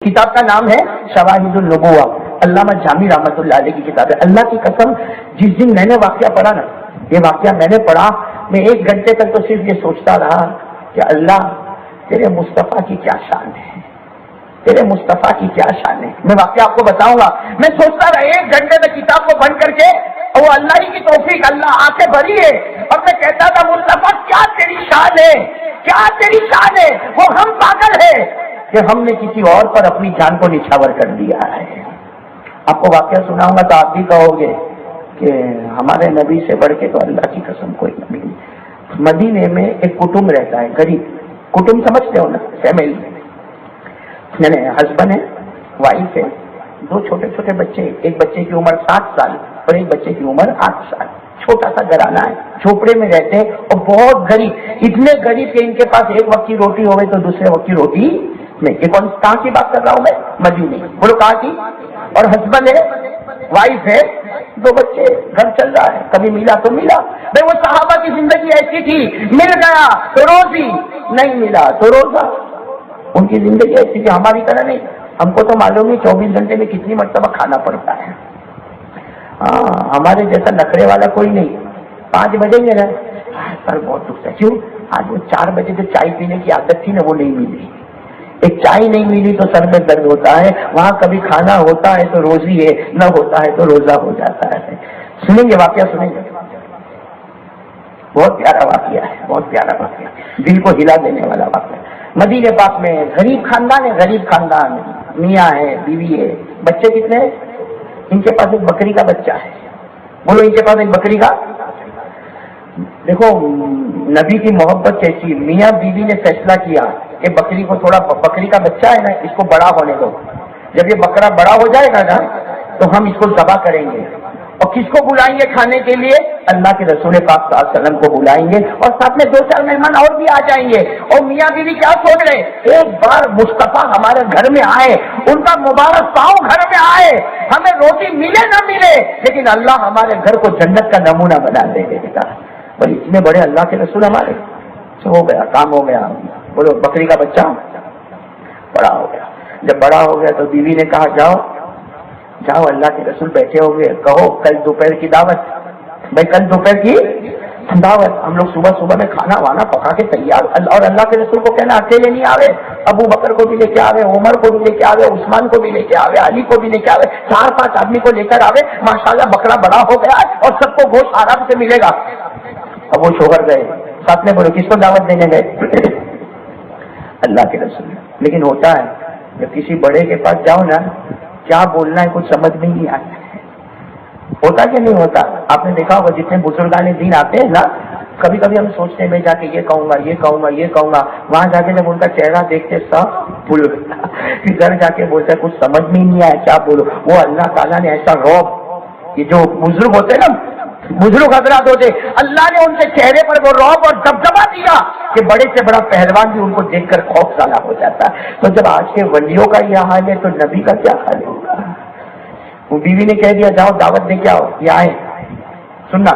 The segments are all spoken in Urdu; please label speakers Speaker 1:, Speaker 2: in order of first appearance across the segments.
Speaker 1: کتاب کا نام ہے شواہد النبوہ، علامہ جامی رحمۃ اللہ علیہ کی کتاب ہے۔ اللہ کی قسم جس دن میں نے واقعہ پڑھا نا، یہ واقعہ میں نے پڑھا، میں 1 گھنٹے تک تو صرف یہ سوچتا رہا کہ اللہ تیرے مصطفیٰ کی کیا شان ہے، تیرے مصطفیٰ کی کیا شان ہے۔ میں واقعہ آپ کو بتاؤں گا، میں سوچتا رہا 1 گھنٹے تک کتاب کو بند کر کے، اور وہ اللہ ہی کی توفیق، اللہ آنکھیں بھری ہے، اور میں کہتا تھا مصطفیٰ کیا تیری شان ہے، کیا تیری شان ہے۔ وہ ہم پاگل ہے کہ ہم نے کسی اور پر اپنی جان کو نچھاور کر دیا ہے۔ آپ کو واقعہ سناؤں گا تو آپ بھی کہو گے کہ ہمارے نبی سے بڑھ کے تو اللہ کی قسم کوئی نبی نہیں۔ مدینے میں ایک کٹمب رہتا ہے، غریب کٹمب سمجھتے ہو نا، فیملی، یعنی ہسبینڈ ہے، وائف ہے، 2 چھوٹے چھوٹے بچے، ایک بچے کی عمر 7 سال اور ایک بچے کی عمر 8 سال، چھوٹا سا گھرانہ ہے، جھوپڑے میں رہتے ہیں اور بہت غریب، اتنے غریب کہ ان کے پاس ایک وقت کی روٹی ہوگی تو دوسرے وقت کی روٹی نہیں۔ یہ کہاں کی بات کر رہا ہوں میں؟ مدینے، بولو کہاں کی؟ اور ہسبینڈ ہے، وائف ہے، 2 بچے، گھر چل رہا ہے، کبھی ملا تو ملا۔ بھائی وہ صحابہ کی زندگی ایسی تھی، مل گیا تو روزی، نہیں ملا تو روزہ۔ ان کی زندگی ایسی تھی، ہماری طرح نہیں۔ ہم کو تو معلوم نہیں 24 گھنٹے میں کتنی مرتبہ کھانا پڑتا ہے۔ ہمارے جیسا نخرے والا کوئی نہیں۔ 5 بجیں گے نا، سر بہت دکھتا ہے، کیوں؟ آج وہ 4 بجے جو چائے پینے کی عادت تھی نا، وہ نہیں ملی، ایک چائے نہیں ملی تو سر میں درد ہوتا ہے۔ وہاں کبھی کھانا ہوتا ہے تو روزی ہے، نہ ہوتا ہے تو روزہ ہو جاتا ہے۔ سنیں گے واقعہ، سنیں گے، بہت پیارا واقعہ ہے، بہت پیارا واقعہ، دل کو ہلا دینے والا واقعہ۔ مدینے پاک میں غریب خاندان ہے، غریب خاندان، میاں ہے، بیوی ہے، بچے کتنے ہیں؟ ان کے پاس ایک بکری کا بچہ ہے، بولو ان کے پاس ایک بکری کا۔ دیکھو نبی کی محبت کیسی، میاں بیوی نے فیصلہ کیا کہ بکری کو تھوڑا، بکری کا بچہ ہے نا، اس کو بڑا ہونے دو، جب یہ بکرا بڑا ہو جائے گا نا تو ہم اس کو ذبح کریں گے، اور کس کو بلائیں گے کھانے کے لیے؟ اللہ کے رسول پاک صلی اللہ علیہ وسلم کو بلائیں گے، اور ساتھ میں 2-4 مہمان اور بھی آ جائیں گے۔ اور میاں بیوی کیا سوچ رہے، ایک بار مصطفیٰ ہمارے گھر میں آئے، ان کا مبارک پاؤں گھر میں آئے، ہمیں روٹی ملے نہ ملے لیکن اللہ ہمارے گھر کو جنت کا نمونہ بنا دے گا۔ بھائی اتنے بڑے اللہ کے رسول ہمارے، ہو گیا کام، ہو گیا، بولو بکری کا بچہ بڑا ہو گیا۔ جب بڑا ہو گیا تو بیوی نے کہا جاؤ جاؤ، اللہ کے رسول بیٹھے ہو گئے، کہو کل دوپہر کی دعوت۔ بھائی کل دوپہر کی دعوت، ہم لوگ صبح میں کھانا وانا پکا کے تیار، اور اللہ کے رسول کو کہنا اکیلے نہیں آوے، ابو بکر کو بھی لے کے آوے، عمر کو بھی لے کے آوے، عثمان کو بھی لے کے آوے، علی کو بھی لے کے آوے، 4-5 آدمی کو لے کر آوے، ماشاءاللہ بکرا بڑا ہو گیا اور سب کو گوشت آرام سے ملے گا۔ اب وہ شوہر گئے، ساتھ میں بولو کس کو دعوت دینے گئے؟ اللہ کے رسول۔ لیکن ہوتا ہے جب کسی بڑے کے پاس جاؤ نا، کیا بولنا ہے کچھ سمجھ میں نہیں آتا، ہوتا کہ نہیں ہوتا؟ آپ نے دیکھا ہوگا جتنے بزرگان دین آتے ہیں نا، کبھی کبھی ہم سوچتے ہیں میں جا کے یہ کہوں گا، یہ کہوں گا، یہ کہوں گا، وہاں جا کے جب ان کا چہرہ دیکھتے سب بھول گیا، پھر گھر جا کے بولتا ہے کچھ سمجھ میں ہی نہیں آیا کیا بولو۔ وہ اللہ تعالیٰ نے ایسا روب، یہ جو بزرگ ہوتے نا، بزرگ حضرات ہوتے، اللہ نے ان کے چہرے پر وہ رعب اور دبدبا دیا کہ بڑے سے بڑا پہلوان بھی ان کو دیکھ کر خوف زدہ ہو جاتا ہے۔ تو جب آج کے ولیوں کا یہ حال ہے تو نبی کا کیا حال ہوگا؟ وہ بیوی نے کہہ دیا جاؤ دعوت دے کے آؤ، یہ آئے، سننا،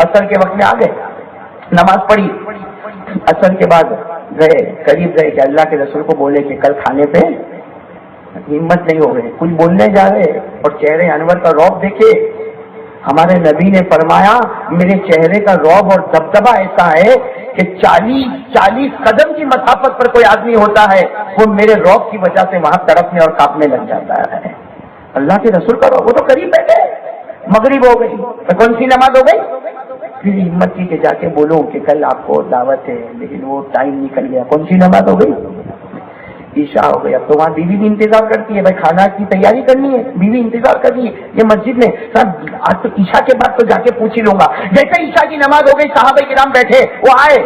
Speaker 1: عصر کے وقت میں آ گئے، نماز پڑھی، عصر کے بعد گئے، قریب گئے کہ اللہ کے رسول کو بولے کہ کل کھانے پہ ہمت نہیں ہو گئے، کچھ بولنے جا رہے اور چہرے انور کا رعب دیکھے۔ ہمارے نبی نے فرمایا میرے چہرے کا رعب اور دبدبا ایسا ہے کہ 40 قدم کی مسافت پر کوئی آدمی ہوتا ہے وہ میرے رعب کی وجہ سے وہاں تڑپنے اور کانپنے لگ جاتا ہے۔ اللہ کے رسول کا رعب، وہ تو قریب بیٹھے، مغرب ہو گئی، کون سی نماز ہو گئی؟ پھر ہمت کی کہ جا کے بولوں کہ کل آپ کو دعوت ہے، لیکن وہ ٹائم نکل گیا، کون سی نماز ہو گئی؟ عشاء ہو گئی۔ اب تو وہاں بیوی بھی انتظار کرتی ہے، بھائی کھانا کی تیاری کرنی ہے، بیوی انتظار کر رہی ہے، یہ مسجد میں صاحب آج تو عشاء کے بعد تو جا کے پوچھ ہی لوں گا۔ جیسے عشاء کی نماز ہو گئی، صحابہ کرام بیٹھے، وہ آئے،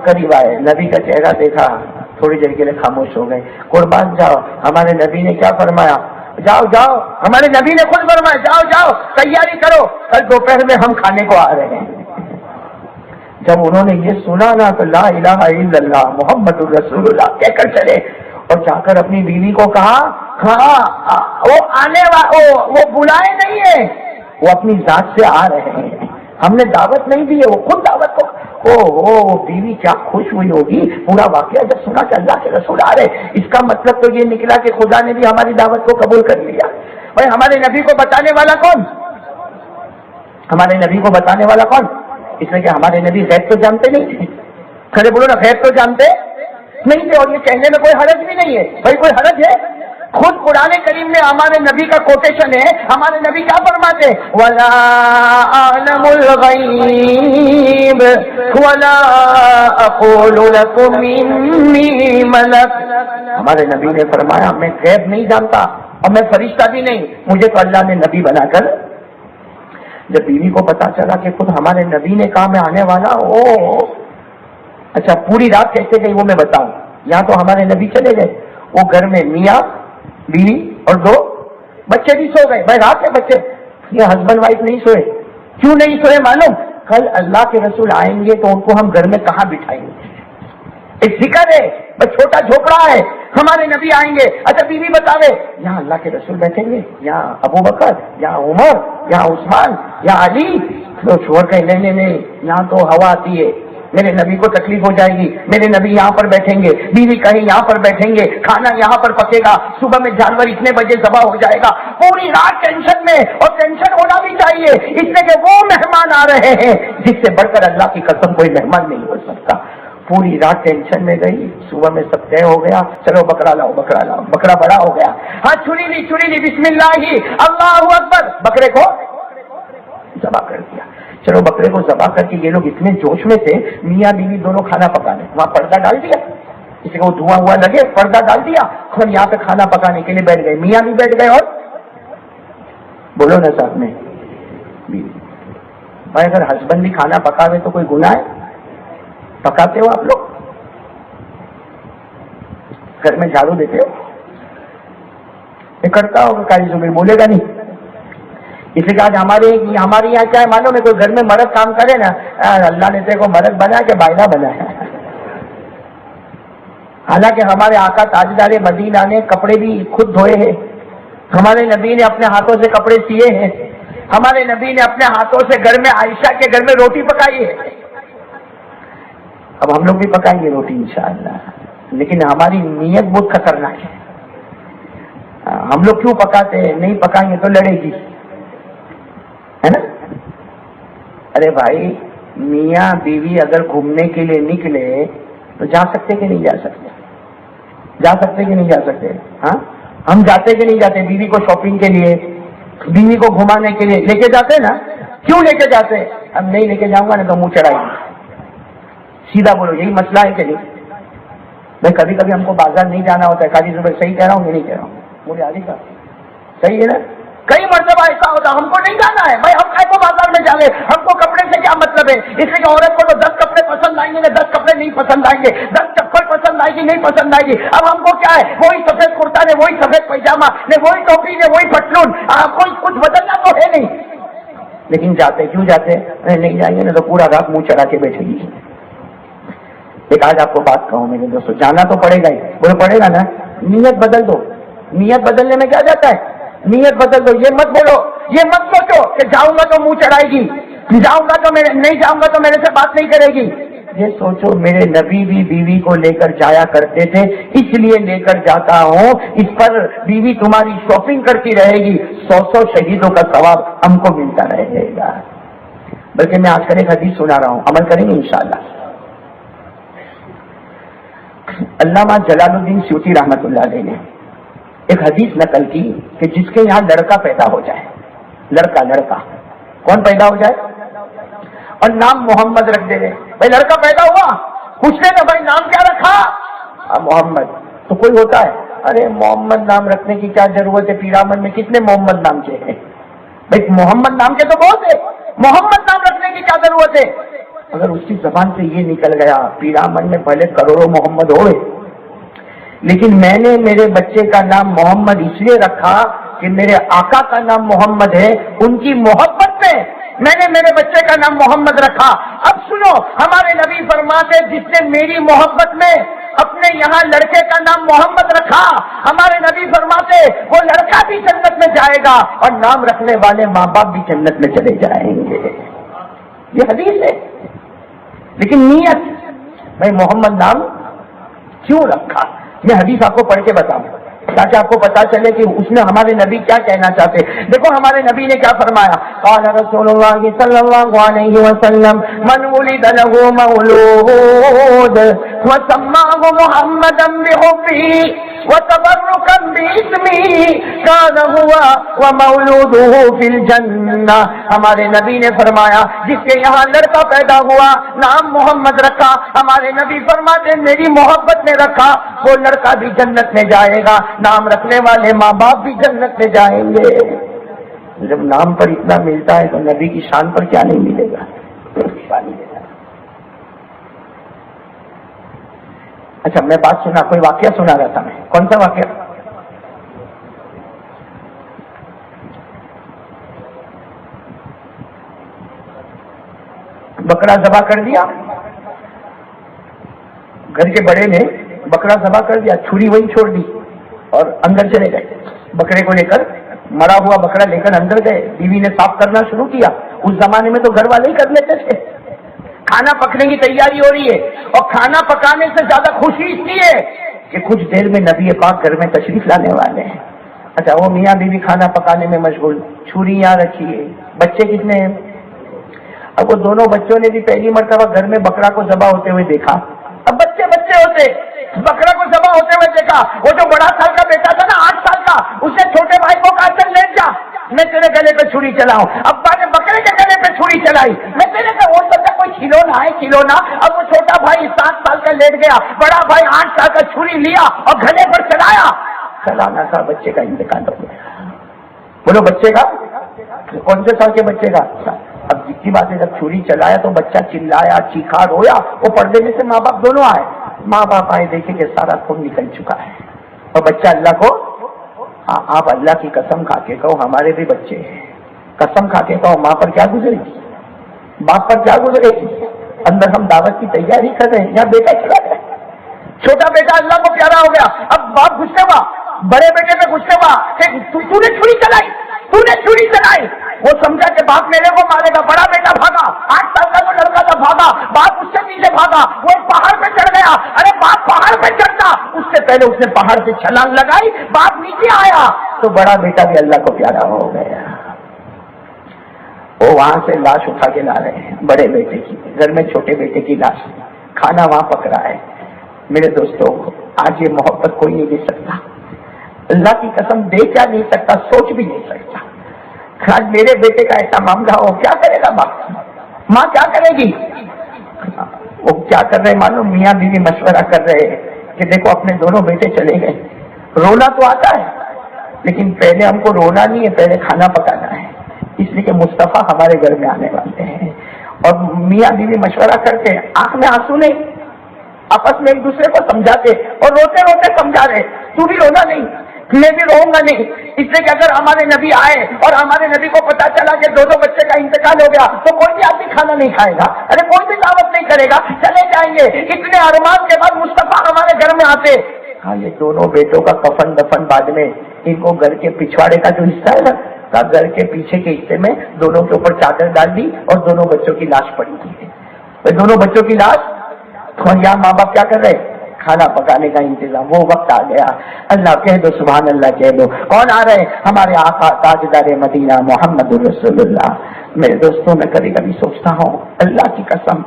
Speaker 1: قریب آئے، نبی کا چہرہ دیکھا، تھوڑی دیر کے لیے خاموش ہو گئے۔ قربان جاؤ، ہمارے نبی نے کیا فرمایا؟ جاؤ جاؤ، ہمارے نبی نے خود فرمایا جاؤ جاؤ تیاری کرو، کل دوپہر میں ہم کھانے کو آ رہے ہیں۔ جب انہوں نے یہ سنا نا تو لا الہ الا اللہ محمد الرسول اللہ کہہ کر چلے، اور جا کر اپنی بیوی کو کہا ہاں وہ آنے وہ بلائے نہیں ہے، وہ اپنی ذات سے آ رہے ہیں، ہم نے دعوت نہیں دی ہے، وہ خود دعوت کو، وہ بیوی کیا خوش ہوئی ہوگی پورا واقعہ جب سنا کہ اللہ کے رسول آ رہے. اس کا مطلب تو یہ نکلا کہ خدا نے بھی ہماری دعوت کو قبول کر لیا. بھائی ہمارے نبی کو بتانے والا کون؟ ہمارے نبی کو بتانے والا کون؟ اس لیے کہ ہمارے نبی غیب تو جانتے نہیں تھے. کھڑے بولو نا، غیب تو جانتے نہیں تھے. اور یہ کہنے میں کوئی حرج بھی نہیں ہے. بھائی کوئی حرج ہے؟ خود قرآن کریم میں ہمارے نبی کا کوٹیشن ہے. ہمارے نبی کیا فرماتے؟ وَلَا أَعْلَمُ الْغَيْبَ وَلَا أَقُولُ لَكُمْ إِنِّي مَلَكٌ. ہمارے نبی نے فرمایا میں غیب نہیں جانتا اور میں فرشتہ بھی نہیں، مجھے تو اللہ نے نبی بنا کر. جب بیوی کو پتا چلا کہ خود ہمارے نبی نے کہا میں آنے والا اچھا پوری رات کیسے گئی وہ میں بتاؤں. یہاں تو ہمارے نبی چلے گئے، وہ گھر میں میاں بیوی اور 2 بچے بھی سو گئے. بھائی رات میں بچے، یہ ہسبینڈ وائف نہیں سوئے. کیوں نہیں سوئے معلوم؟ کل اللہ کے رسول آئیں گے تو ان کو ہم گھر میں کہاں بٹھائیں گے. ایک فکر ہے، بس چھوٹا جھوپڑا ہے. ہمارے نبی آئیں گے. اچھا بیوی بتاوے یہاں اللہ کے رسول بیٹھیں گے، یہاں ابو بکر، یہاں عمر، یہاں عثمان، یہاں علی. تو شوہر کہیں نہیں یہاں تو ہوا آتی ہے، میرے نبی کو تکلیف ہو جائے گی، میرے نبی یہاں پر بیٹھیں گے. بیوی کہیں یہاں پر بیٹھیں گے، کھانا یہاں پر پکے گا، صبح میں جانور اتنے بجے ذبح ہو جائے گا. پوری رات ٹینشن میں، اور ٹینشن ہونا بھی چاہیے اس لیے کہ وہ مہمان آ رہے ہیں جس سے بڑھ کر اللہ کی قسم کوئی مہمان نہیں ہو سکتا. پوری رات ٹینشن میں گئی. صبح میں سب طے ہو گیا، چلو بکرا لاؤ. بکرا بڑا ہو گیا. ہاں چھری لی بسم اللہ ہی اللہ اکبر، بکرے کو ذبح کر دیا. چلو بکرے کو ذبح کر کے یہ لوگ اتنے جوش میں تھے، میاں بیوی دونوں کھانا پکانے. وہاں پردہ ڈال دیا، کسی کو دھواں ہوا لگے پردہ ڈال دیا، اور یہاں پہ کھانا پکانے کے لیے بیٹھ گئے. میاں بھی بیٹھ گئے اور بولو نا ساتھ میں بیوی. بھائی اگر ہسبینڈ بھی کھانا پکاوے تو کوئی گناہ ہے؟ پکاتے ہو آپ لوگ؟ گھر میں جھاڑو دیتے ہو؟ کرتا ہوگا کالی زمین، بولے گا نہیں. اس لیے آج ہمارے یہاں کیا ہے معلوم ہے، کوئی گھر میں مرد کام کرے نا، اللہ نے تیرے کو مرد بنا کہ بائنا بنا ہے. حالانکہ ہمارے آقا تاجدار مدینہ نے کپڑے بھی خود دھوئے ہیں. ہمارے نبی نے اپنے ہاتھوں سے کپڑے سیے ہیں. ہمارے نبی نے اپنے ہاتھوں سے گھر میں عائشہ کے گھر میں روٹی پکائی ہے. اب ہم لوگ بھی پکائیں گے روٹی انشاءاللہ، لیکن ہماری نیت بہت خطرناک ہے. ہم لوگ کیوں پکاتے ہیں؟ نہیں پکائیں گے تو لڑے گی، ہے نا. ارے بھائی میاں بیوی اگر گھومنے کے لیے نکلے تو جا سکتے کہ نہیں جا سکتے؟ جا سکتے کہ نہیں جا سکتے؟ ہاں ہم جاتے کہ نہیں جاتے؟ بیوی کو شاپنگ کے لیے، بیوی کو گھمانے کے لیے لے کے جاتے نا. کیوں لے کے جاتے؟ اب نہیں لے کے جاؤں گا نا تو منہ چڑھائے گی. سیدھا بولو یہی مسئلہ ہے کہ نہیں؟ بھائی کبھی کبھی ہم کو بازار نہیں جانا ہوتا ہے. قاضی صبح صحیح کہہ رہا ہوں کہ نہیں کہہ رہا ہوں؟ مجھے علی کا صحیح ہے نا. کئی مرتبہ ایسا ہوتا ہم کو نہیں جانا ہے. بھائی ہم کہیں کو بازار میں جانے، ہم کو کپڑے سے کیا مطلب ہے؟ اس لیے کہ عورت کو تو 10 کپڑے پسند آئیں گے، 10 کپڑے نہیں پسند آئیں گے، 10 چپل پسند آئے گی نہیں پسند آئے گی. اب ہم کو کیا ہے، وہی سفید کرتا نے، وہی سفید پیجامہ نے، وہی ٹوپی نے، وہی پتلون، کوئی کچھ بدلنا تو ہے نہیں. لیکن جاتے کیوں جاتے؟ نہیں جائیں گے نا تو پورا رات منہ چڑھا کے بیٹھے گی. ایک آج آپ کو بات کہوں میرے دوستوں، جانا تو پڑے گا ہی. بولے پڑے گا نا. نیت بدل دو. نیت بدلنے میں کیا جاتا ہے؟ نیت بدل دو. یہ مت بولو، یہ مت سوچو کہ جاؤں گا تو منہ چڑھائے گی، جاؤں گا تو نہیں جاؤں گا تو میرے سے بات نہیں کرے گی. یہ سوچو میرے نبی بھی بیوی کو لے کر جایا کرتے تھے، اس لیے لے کر جاتا ہوں. اس پر بیوی تمہاری شاپنگ کرتی رہے گی، 100 شہیدوں کا ثواب ہم کو ملتا رہے گا. بلکہ میں آج کل ایک حدیث سنا رہا ہوں، عمل کریں گے انشاءاللہ. علامہ جلال الدین سیوطی رحمۃ اللہ علیہ نے ایک حدیث نقل کی کہ جس کے یہاں لڑکا پیدا ہو جائے، لڑکا کون پیدا ہو جائے اور نام محمد رکھ دے. بھائی لڑکا پیدا ہوا، پوچھتے نا بھائی نام کیا رکھا؟ محمد. تو کوئی ہوتا ہے ارے محمد نام رکھنے کی کیا ضرورت ہے، پیرامن میں کتنے محمد نام کے ہیں؟ بھائی محمد نام کے تو بہت ہے، محمد نام رکھنے کی کیا ضرورت ہے؟ اگر اس کی زبان سے یہ نکل گیا پیرامن میں پہلے کروڑوں محمد ہوئے، لیکن میں نے میرے بچے کا نام محمد اس لیے رکھا کہ میرے آقا کا نام محمد ہے، ان کی محبت میں نے میرے بچے کا نام محمد رکھا. اب سنو، ہمارے نبی فرماتے جس نے میری محبت میں اپنے یہاں لڑکے کا نام محمد رکھا، ہمارے نبی فرماتے وہ لڑکا بھی جنت میں جائے گا اور نام رکھنے والے ماں باپ بھی جنت میں چلے جائیں گے. یہ حدیث ہے. لیکن نیت بھائی محمد نام کیوں رکھا؟ میں حدیث آپ کو پڑھ کے بتاؤں تاکہ آپ کو پتا چلے کہ اس میں ہمارے نبی کیا کہنا چاہتے. دیکھو ہمارے نبی نے کیا فرمایا. قال رسول اللہ صلی اللہ علیہ وسلم من ولد له مولود وسماه محمدا بحبه وتبركا باسمه كان هو ومولوده في الجنہ. ہمارے نبی نے فرمایا جس کے یہاں لڑکا پیدا ہوا نام محمد رکھا. ہمارے نبی فرماتے میری محبت میں رکھا وہ لڑکا بھی جنت میں جائے گا. نام رکھنے والے ماں باپ بھی جنت میں جائیں گے. جب نام پر اتنا ملتا ہے تو نبی کی شان پر کیا نہیں ملے گا؟ اچھا میں بات سنا، کوئی واقعہ سنا رہا تھا میں. کون سا واقعہ؟ بکرا ذبح کر دیا، گھر کے بڑے نے بکرا ذبح کر دیا، چھری وہی چھوڑ دی اور اندر چلے گئے. بکرے کو لے کر، مرا ہوا بکرا لے کر اندر گئے. بیوی نے صاف کرنا شروع کیا. اس زمانے میں تو گھر والے ہی کر لیتے تھے. کھانا پکنے کی تیاری ہو رہی ہے اور کھانا پکانے سے زیادہ خوشی اس لیے کہ کچھ دیر میں نبی پاک گھر میں تشریف لانے والے ہیں. اچھا وہ میاں بیوی کھانا پکانے میں مشغول، چھری یہاں رکھی ہے. بچے کتنے ہیں؟ اب وہ دونوں بچوں نے بھی پہلی مرتبہ گھر میں بکرا کو ذبح ہوتے ہوئے دیکھا. اب بچے ہوتے بکرا کو ذبح ہوتے ہوئے دیکھا. وہ جو بڑا سال کا بیٹا تھا نا 8 سال کا، اس نے چھوٹے بھائی کو کہا چل لیٹ جا میں تیرے گلے پہ چھری چلاؤں. ابا نے بکرے کے گلے پہ چھری چلائی. میں تیرے کا وہ بچہ کوئی کھلونا ہے کھلونا. اب وہ چھوٹا بھائی 7 سال کا لیٹ گیا، بڑا بھائی 8 سال کا چھری لیا اور گلے پر چلایا. چلانا تھا، بچے کا انتقال ہو گیا. بولو بچے کا کون سے سال کے بچے کا؟ اب جتنی بات ہے جب چھری چلایا تو بچہ چلایا، چیخا، رویا. وہ پردے میں سے ماں باپ دونوں آئے. ماں باپ آئے دیکھے کہ سارا خون نکل چکا ہے اور بچہ اللہ کو، آپ اللہ کی قسم کھا کے کہو ہمارے بھی بچے ہیں، قسم کھا کے کہو ماں پر کیا گزرے گی، باپ پر کیا گزرے گی. اندر ہم دعوت کی تیاری کر رہے ہیں، یا بیٹا چلا گیا، چھوٹا بیٹا اللہ کو پیارا ہو گیا. اب باپ غصے ہوا، بڑے بیٹے پہ غصے ہوا کہ تو نے چھری چلائی، تو نے چھری چلائی. وہ سمجھا کہ باپ میرے کو مارے گا. بڑا بیٹا بھاگا، 8 سال کا جو لڑکا تھا بھاگا، باپ اس سے پیچھے بھاگا. وہ پہاڑ پہ چڑھ گیا. ارے باپ پہاڑ پہ چڑھتا، اس سے پہلے اس نے پہاڑ سے چھلانگ لگائی. باپ نیچے آیا تو بڑا بیٹا بھی اللہ کو پیارا ہو گیا. وہ وہاں سے لاش اٹھا کے لا رہے ہیں بڑے بیٹے کی، گھر میں چھوٹے بیٹے کی لاش. کھانا وہاں پک رہا ہے. میرے دوستوں آج یہ محبت کوئی نہیں دے سکتا. اللہ کی قسم دے کیا نہیں سکتا، سوچ بھی نہیں سکتا. آج میرے بیٹے کا ایسا معاملہ ہو، کیا کرے گا باپ؟ ماں کیا کرے گی؟ وہ کیا کر رہے معلوم؟ میاں بیوی مشورہ کر رہے کہ دیکھو اپنے دونوں بیٹے چلے گئے. رونا تو آتا ہے لیکن پہلے ہم کو رونا نہیں ہے، پہلے کھانا پکانا ہے. اس لیے کہ مصطفیٰ ہمارے گھر میں آنے والے ہیں. اور میاں بیوی مشورہ کرتے، آنکھ میں آنسو نہیں، آپس میں ایک دوسرے کو سمجھاتے اور روتے روتے سمجھا رہے تو بھی رونا نہیں، میں بھی روؤں گا نہیں. اس لیے کہ اگر ہمارے نبی آئے اور ہمارے نبی کو پتا چلا کہ دو بچے کا انتقال ہو گیا تو کوئی بھی آدمی کھانا نہیں کھائے گا، ارے کوئی بھی دعوت نہیں کرے گا، چلے جائیں گے. اتنے ارمان کے بعد مصطفیٰ ہمارے گھر میں آتے. ہاں یہ دونوں بیٹوں کا کفن دفن بعد میں، ان کو گھر کے پچھواڑے کا جو حصہ ہے نا، گھر کے پیچھے کے حصے میں دونوں کے اوپر چادر ڈال دی اور دونوں بچوں کی لاش پڑی تھی. دونوں بچوں کی لاش. یہاں ماں باپ کیا کر رہے؟ کھانا پکانے کا انتظام. وہ وقت آ گیا. اللہ کہہ دو سبحان اللہ کہہ دو. کون آ رہے؟ ہمارے آقا تاجدار مدینہ محمد رسول اللہ. میرے دوستوں میں کبھی کبھی سوچتا ہوں اللہ کی قسم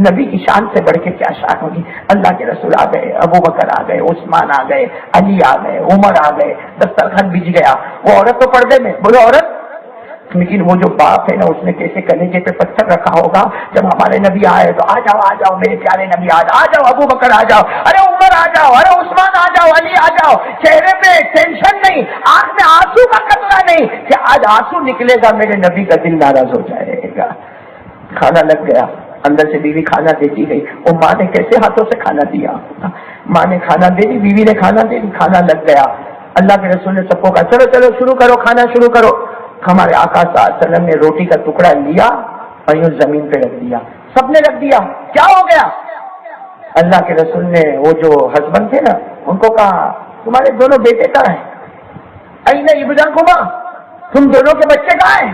Speaker 1: نبی کی شان سے بڑھ کے کیا شان ہوگی. اللہ کے رسول آ گئے، ابو بکر آ گئے، عثمان آ گئے، علی آ گئے، عمر آ گئے، دسترخوان بج گیا. وہ عورت تو پردے میں، بولو عورت. لیکن وہ جو باپ ہے نا اس نے کیسے کلیجے پہ پتھر رکھا ہوگا جب ہمارے نبی آئے تو آ جاؤ میرے پیارے نبی، آ جاؤ ابو بکر آ جاؤ، ارے عمر آ جاؤ، ارے عثمان آ جاؤ، علی آ جاؤ. چہرے پہ ٹینشن نہیں، آنکھ میں آنسو کا قطرہ نہیں کہ آج آنسو نکلے گا میرے نبی کا دل ناراض ہو جائے گا. کھانا لگ گیا، اندر سے بیوی کھانا دیتی گئی. وہ ماں نے کیسے ہاتھوں سے کھانا دیا؟ ماں نے کھانا دے دی، بیوی نے کھانا دے دی، کھانا لگ گیا. اللہ کے رسول نے سب کو کہا چلو شروع کرو، کھانا شروع کرو. ہمارے آقا صلی اللہ علیہ وسلم نے روٹی کا ٹکڑا لیا اور یوں زمین پہ رکھ دیا. سب نے رکھ دیا. کیا ہو گیا؟ اللہ کے رسول نے وہ جو ہسبینڈ تھے نا ان کو کہا تمہارے دونوں بیٹے کہاں ہیں؟ ابن ابراہیم، تم دونوں کے بچے کہاں ہیں؟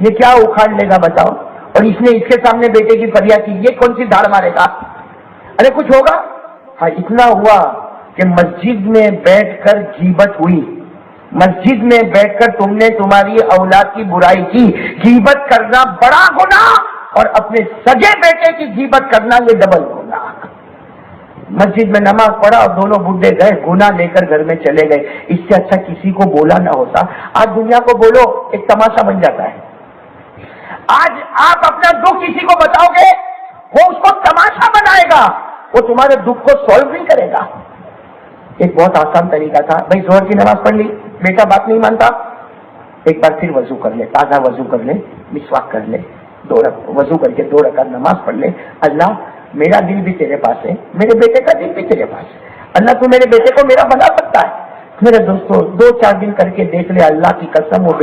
Speaker 1: یہ کیا اکھاڑ لے گا بتاؤ؟ اور اس نے اس کے سامنے بیٹے کی فریاد کی، یہ کون سی دھاڑ مارے گا؟ ارے کچھ ہوگا؟ ہاں اتنا ہوا کہ مسجد میں بیٹھ کر غیبت ہوئی، مسجد میں بیٹھ کر تم نے تمہاری اولاد کی برائی کی، غیبت کرنا بڑا گناہ اور اپنے سگے بیٹے کی غیبت کرنا یہ ڈبل گناہ۔ مسجد میں نماز پڑھا اور دونوں بڈھے گئے، گناہ لے کر گھر میں چلے گئے۔ اس سے اچھا کسی کو بولا نہ ہوتا۔ آج دنیا کو بولو ایک تماشا بن جاتا ہے۔ آج آپ اپنا دکھ کسی کو بتاؤ گے، وہ اس کو تماشا بنائے گا، وہ تمہارے دکھ کو سولو نہیں کرے گا۔ ایک بہت آسان طریقہ تھا، بھائی ظہر کی نماز پڑھ لی، بیٹا بات نہیں مانتا، ایک بار پھر وضو کر لے، تازہ وضو کر لے، مسواک کر لے، وضو کر کے 2 رکعت نماز پڑھ لے۔ اللہ میرا دل بھی تیرے پاس ہے، میرے بیٹے کا دل بھی تیرے پاس ہے، اللہ تو میرے بیٹے کو میرا بنا سکتا ہے۔ میرے دوستوں 2-4 دن کر کے دیکھ لے، اللہ کی قسم وہ